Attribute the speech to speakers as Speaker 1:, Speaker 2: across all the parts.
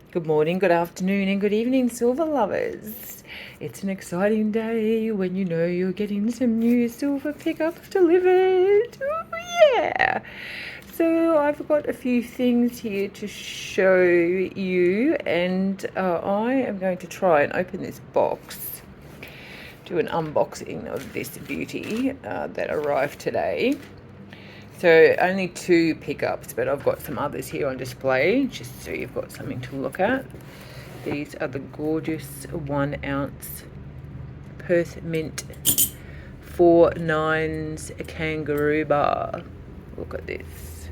Speaker 1: Good morning, good afternoon, and good evening, silver lovers. It's an exciting day when you know you're getting some new silver pickups delivered. Ooh, yeah! So I've got a few things here to show you, and I am going to try and open this box, do an unboxing of this beauty that arrived today. So only two pickups, but I've got some others here on display, just so you've got something to look at. These are the gorgeous 1 ounce Perth Mint 4 nines kangaroo bar. Look at this.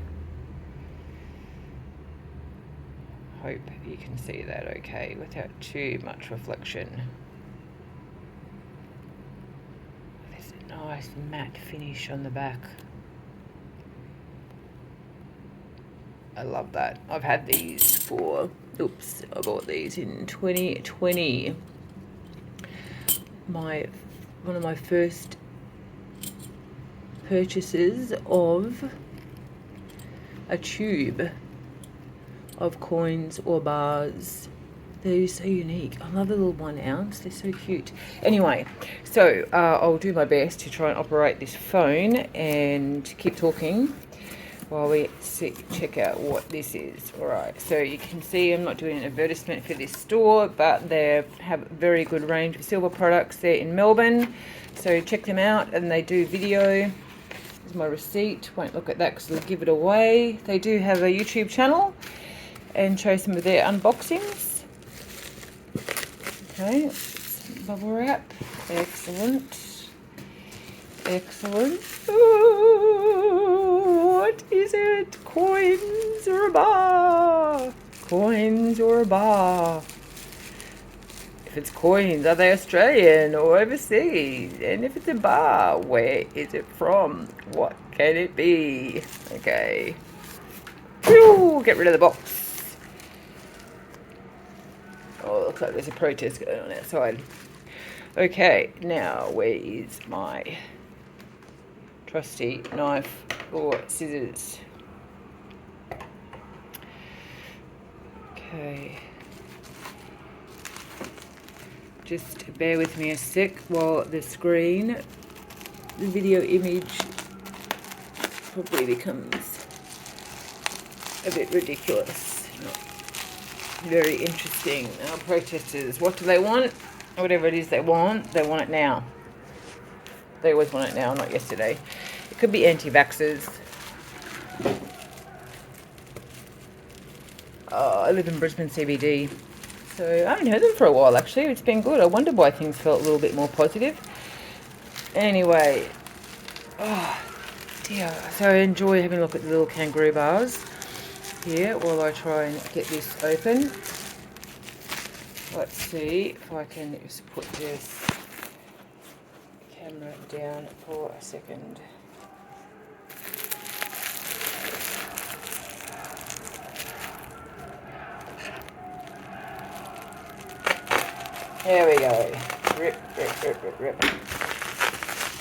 Speaker 1: Hope you can see that okay without too much reflection. There's a nice matte finish on the back. I love that. I've had these for, I bought these in 2020. One of my first purchases of a tube of coins or bars. They're so unique. I love the little 1 ounce. They're so cute. Anyway, so I'll do my best to try and operate this phone and keep talking while we check out what this is. Alright, so you can see I'm not doing an advertisement for this store, but they have a very good range of silver products there in Melbourne, so check them out. And they do video. Here's my receipt. Won't look at that because they'll give it away. They do have a YouTube channel and show some of their unboxings. Okay, bubble wrap. Excellent. Excellent. Ooh, what is it? Coins or a bar? Coins or a bar? If it's coins, are they Australian or overseas? And if it's a bar, where is it from? What can it be? Okay. Phew, get rid of the box. Oh, looks like there's a protest going on outside. Okay, now where is my trusty knife or scissors? Okay, just bear with me a sec while the video image probably becomes a bit ridiculous, not very interesting. Our protesters, what do they want? Whatever it is they want it now. They always want it now, not yesterday. It could be anti-vaxxers. I live in Brisbane CBD, so I haven't heard them for a while actually. It's been good. I wondered why things felt a little bit more positive. Anyway, oh dear. So I enjoy having a look at the little kangaroo bars here while I try and get this open. Let's see if I can just put this camera down for a second. There we go. Rip, rip, rip, rip, rip.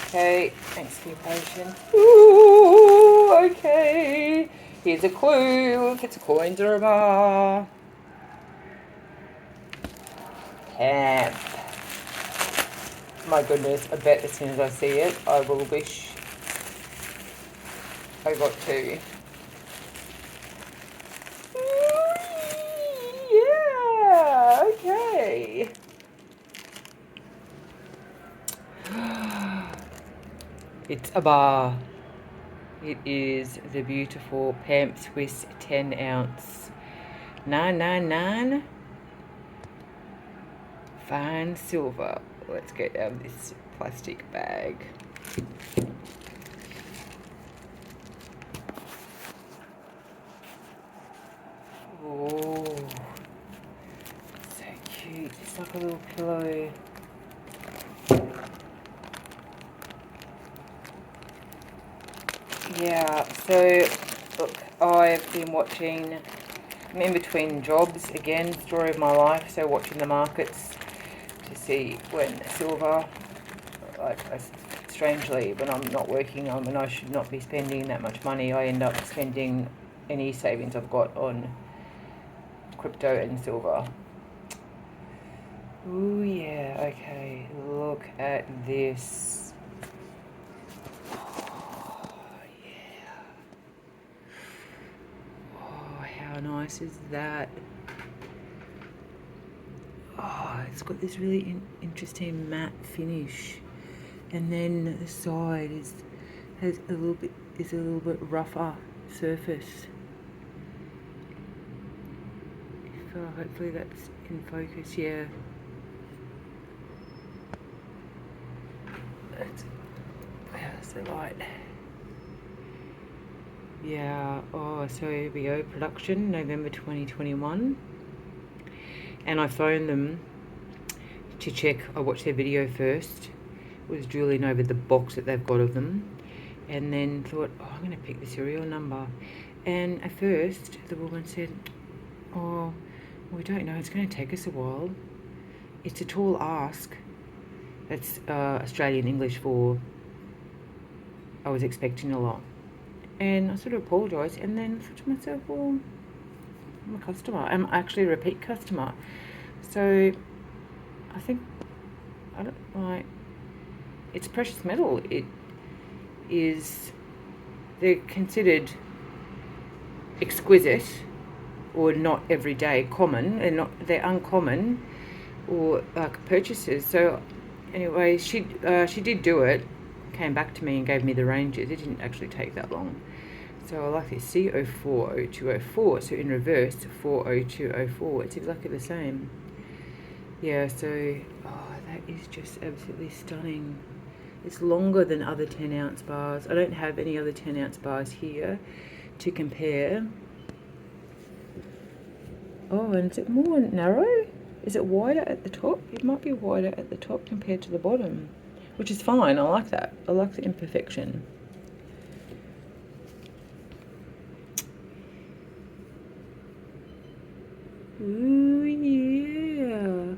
Speaker 1: Okay, thanks for your patience. Ooh, okay. Here's a clue if it's a coin or a bar. Pamp. My goodness, I bet as soon as I see it, I will wish I got two. Yeah, okay. It's a bar. It is the beautiful Pamp Suisse 10 ounce 999 fine silver. Let's get out of this plastic bag. Oh, so cute. It's like a little pillow. Yeah, so look, I've been watching, I'm in between jobs again, story of my life, so watching the markets to see when silver, strangely, when I'm not working on, when I should not be spending that much money, I end up spending any savings I've got on crypto and silver. Oh yeah, okay, look at this. Oh yeah. Oh, how nice is that? Oh, it's got this really interesting matte finish, and then the side has a little bit rougher surface. So hopefully that's in focus. Yeah. How's the light? Yeah. Oh, so here we go. Production November 2021. And I phoned them to check. I watched their video first. Was drooling over the box that they've got of them, and then thought, oh, I'm going to pick the serial number. And at first, the woman said, oh, we don't know. It's going to take us a while. It's a tall ask. That's Australian English for I was expecting a lot. And I sort of apologised, and then thought to myself, well, I'm a customer. I'm actually a repeat customer. So I think, I don't like, it's precious metal. It is, they're considered exquisite or not everyday common, and they're uncommon or purchases. So anyway, she did do it, came back to me and gave me the ranges. It didn't actually take that long. So I like this C040204, so in reverse 40204. It's exactly the same. Yeah, so that is just absolutely stunning. It's longer than other 10-ounce bars. I don't have any other 10-ounce bars here to compare. Oh, and is it more narrow? Is it wider at the top? It might be wider at the top compared to the bottom, which is fine. I like that. I like the imperfection. Ooh, yeah.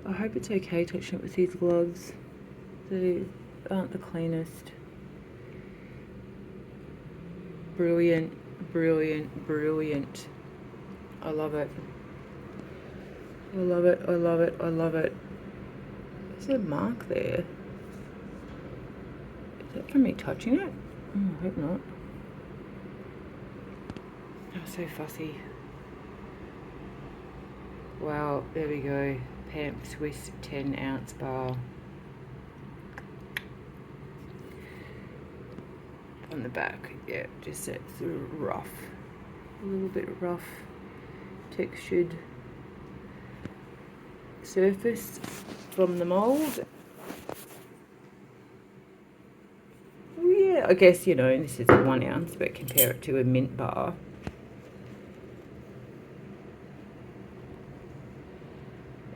Speaker 1: I hope it's okay touching it with these gloves. They aren't the cleanest. Brilliant, brilliant, brilliant. I love it. I love it, I love it, I love it. There's a mark there. Is that from me touching it? Oh, I hope not. I'm so fussy. Wow, there we go. Pamp Suisse 10-ounce bar. On the back, yeah, just that sort of rough, a little bit rough textured surface from the mould. Oh yeah, I guess, you know, this is a 1 ounce, but compare it to a mint bar.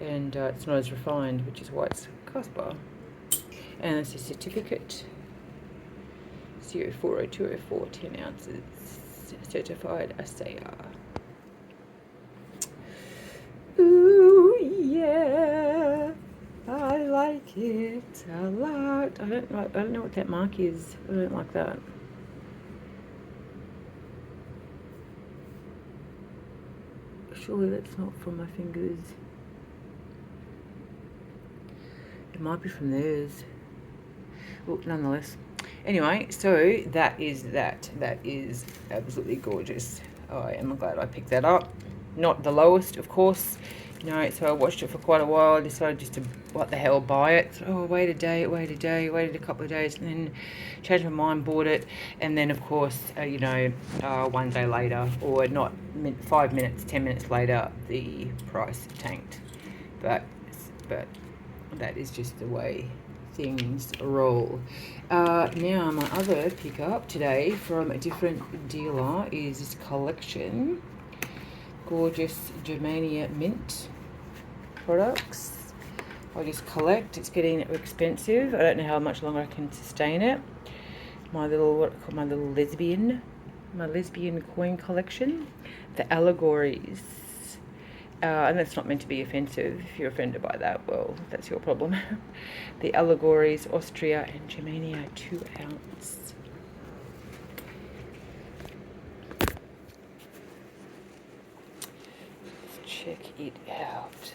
Speaker 1: And it's not as refined, which is why it's a cast bar. And it's a certificate. 040204, 10 ounces, certified assayer. Ooh, yeah, I like it a lot. I don't know what that mark is. I don't like that. Surely that's not from my fingers. It might be from theirs. Well, nonetheless. Anyway, so that is that. That is absolutely gorgeous. I am glad I picked that up. Not the lowest, of course. You know, so I watched it for quite a while. I decided just to, what the hell, buy it. So, oh, waited a couple of days, and then changed my mind, bought it. And then, of course, 1 day later, or not 5 minutes, 10 minutes later, the price tanked. But that is just the way things roll. Now my other pickup today from a different dealer is this collection, gorgeous Germania mint products. I just collect. It's getting expensive. I don't know how much longer I can sustain it. My little lesbian coin collection, the Allegories. And that's not meant to be offensive. If you're offended by that, well, that's your problem. The Allegories, Austria and Germania, 2 ounce. check it out.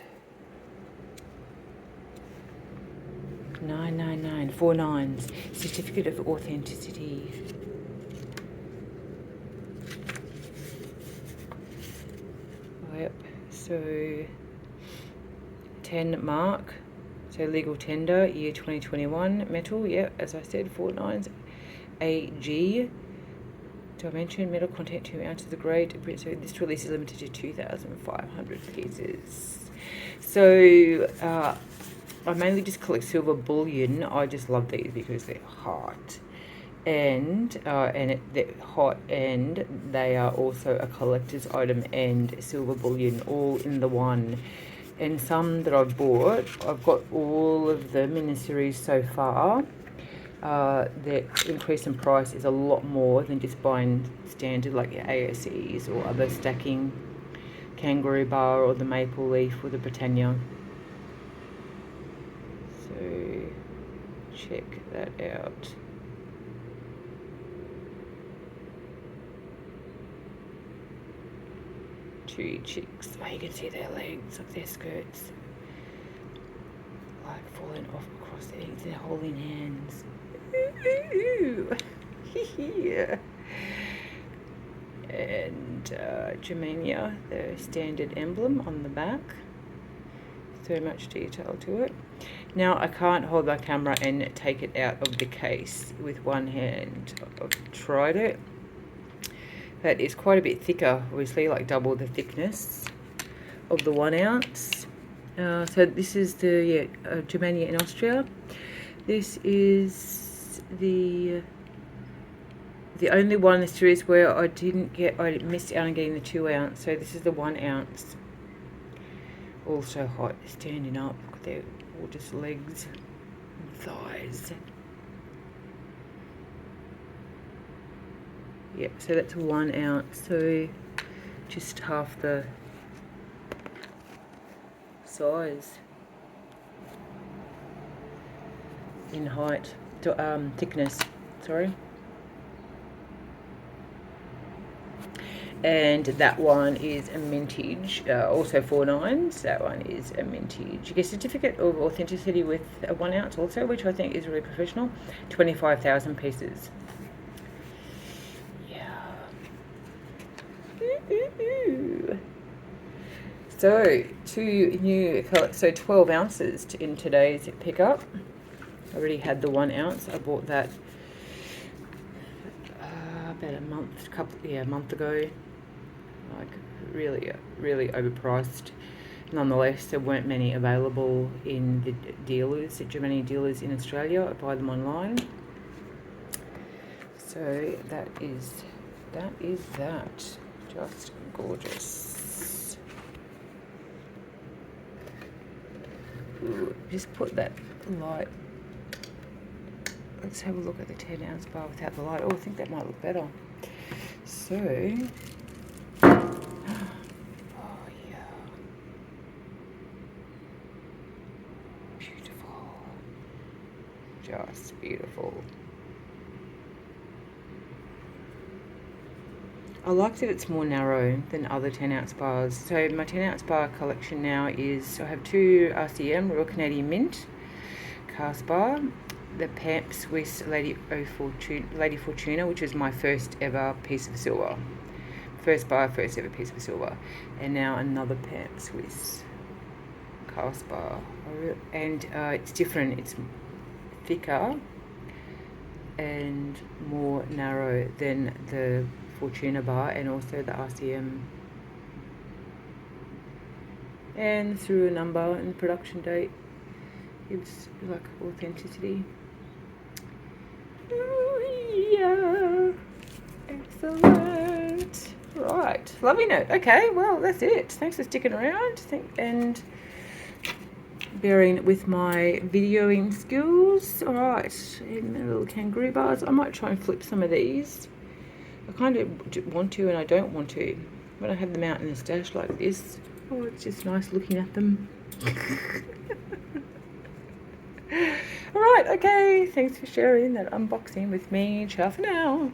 Speaker 1: 999, 4 nines. Certificate of authenticity. Yep, so 10 mark, so legal tender, year 2021, metal, yep, as I said, 4 nines. AG, dimension, metal content 2 ounces of grade, so this release is limited to 2,500 pieces. So, I mainly just collect silver bullion. I just love these because they're hot. And they're hot, and they are also a collector's item and silver bullion all in the one. And some that I've bought, I've got all of them in the series so far. The increase in price is a lot more than just buying standard like your ASEs or other stacking kangaroo bar or the maple leaf or the Britannia. So check that out. Two chicks. Oh, you can see their legs, like their skirts, like falling off across their legs. They're holding hands. Ooh. Yeah. And Germania, the standard emblem on the back. So much detail to it. Now I can't hold my camera and take it out of the case with one hand. I've tried it. That is quite a bit thicker, obviously, like double the thickness of the 1 ounce. So this is the Germania in Austria. This is the only one in the series where I missed out on getting the 2 ounce. So this is the 1 ounce. Also hot, standing up. Look at their gorgeous legs and thighs. Yep, so that's 1 ounce, so just half the size in height, thickness, sorry. And that one is a mintage, also 4 nines. That one is a mintage. You get a certificate of authenticity with a 1 ounce also, which I think is really professional. 25,000 pieces. So 12 ounces in today's pickup. I already had the 1 ounce. I bought that about a month ago. Like really overpriced. Nonetheless, there weren't many available in the dealers, the Germania dealers in Australia. I buy them online. So that is that. Just gorgeous. Ooh, just put that light. Let's have a look at the 10 ounce bar without the light. Oh, I think that might look better. So, oh yeah, beautiful, just beautiful. I like that it's more narrow than other 10 ounce bars. So my 10 ounce bar collection now is, I have 2 RCM, Royal Canadian Mint cast bar, the Pamp Suisse Lady Fortuna, which was my first ever piece of silver. First ever piece of silver. And now another Pamp Suisse cast bar. And it's different, it's thicker and more narrow than the Fortuna bar and also the RCM, and through a number and production date gives like authenticity. Oh yeah, excellent. Right, loving it. Okay, well that's it. Thanks for sticking around and bearing with my videoing skills. All right, and the little kangaroo bars. I might try and flip some of these. I kind of want to and I don't want to. When I have them out in the stash like this, oh, it's just nice looking at them. Alright, okay. Thanks for sharing that unboxing with me. Ciao for now.